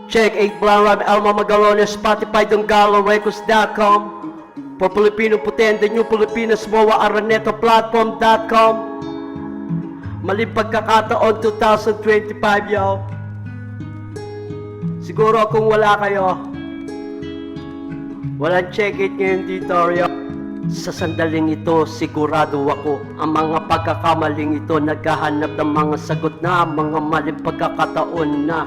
Check 8 Brown Rap, Alma Magalones, Spotify, Donggalo, Records.com. For Filipino Putin, The New Pilipinas, MOA, Araneta Platform.com. Maling pagkakataon 2025, yo. Siguro kung wala kayo, walang check it ngayon dito, yo. Sa sandaling ito, sigurado ako, ang mga pagkakamaling ito naghahanap ng mga sagot na mga maling pagkakataon na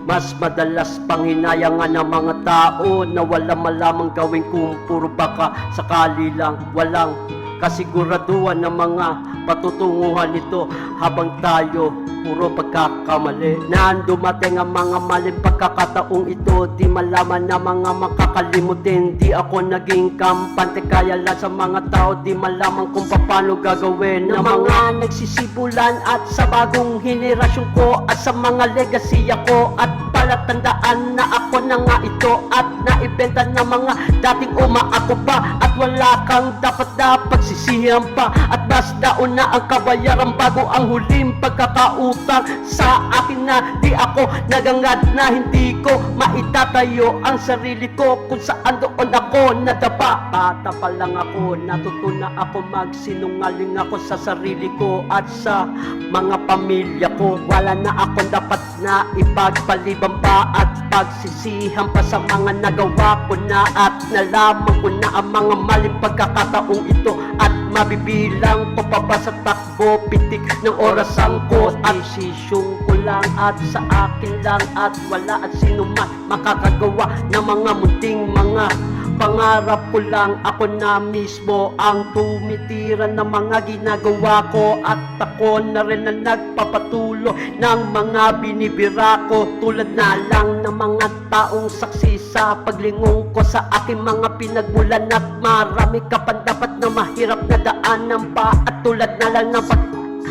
mas madalas panghinayangan ng mga tao na wala malamang gawin kung puro baka sakali lang. Walang kasiguraduhan ng mga patutunguhan nito habang tayo puro pagkakamali. Naan dumating ang mga maling pagkakataong ito, di malaman na mga makakalimutin. Di ako naging kampante kaya lang sa mga tao, di malaman kung paano gagawin ng mga nagsisibulan at sa bagong henerasyon ko at sa mga legacy ko. At palatandaan na ako na nga ito at naibenta ng mga dating umaako pa. At wala kang dapat na pagsisihan pa at mas daon na ang kabayaran bago ang huling pagkakautang sa akin na di ako nagangad na hindi ko maitatayo ang sarili ko kung saan doon ako nadapa. Bata pa lang ako, natuto na ako magsinungaling ako sa sarili ko at sa mga pamilya ko. Wala na ako dapat na ipagpaliban pa at pagsisihan pa sa mga nagawa ko na at nalaman ko na ang mga maling pagkakataong ito at mabibilang ko pa ba sa takbo pitik ng orasan ko at desisyon ko lang at sa akin lang at wala at sino man makakagawa ng mga munting mga pangarap ko lang. Ako na mismo ang tumitira ng mga ginagawa ko at ako na rin na nagpapatuloy ng mga binibira ko tulad na lang ng mga taong saksi sa paglingon ko sa aking mga pinagmulan at marami ka pa dapat na mahirap na daanan pa at tulad na lang ng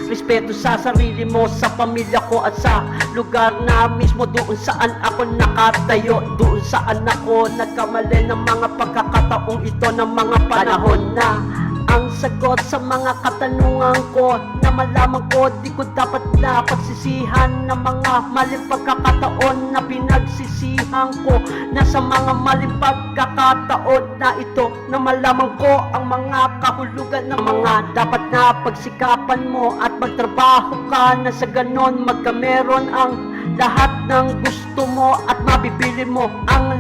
respeto sa sarili mo, sa pamilya ko at sa lugar na mismo doon saan ako nakatayo, doon saan ako nagkamali ng mga pagkakataong ito ng mga panahon na ang sagot sa mga katanungan ko na malaman ko di ko dapat na pagsisihan ng mga maling pagkakataon na pinagsisihan ko na sa mga maling pagkakataon na ito na malaman ko ang mga kahulugan ng mga dapat na pagsikapan mo at magtrabaho ka na sa ganon magkameron ang lahat ng gusto mo at mabibili mo ang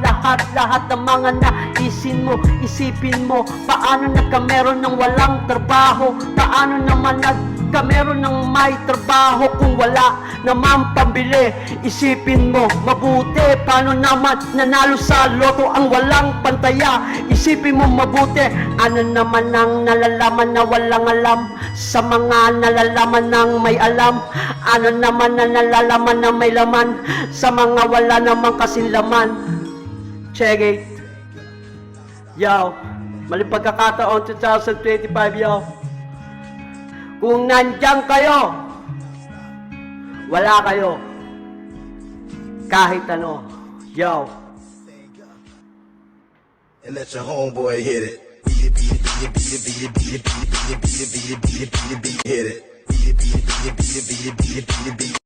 lahat ng mga naisin mo. Isipin mo paano nagkameron ng walang trabaho, paano naman nagkameron ng may trabaho kung wala naman pambili. Isipin mo mabuti paano naman nanalo sa loto ang walang pantaya. Isipin mo mabuti ano naman ang nalalaman na walang alam sa mga nalalaman ng may alam. Ano naman na nalalaman na may laman sa mga wala namang kasing laman. Check it. Yo, maling pagkakataon 2025, yo. Kung nandyan kayo, wala kayo. Kahit ano, yo. And let your homeboy hit it. Hit it.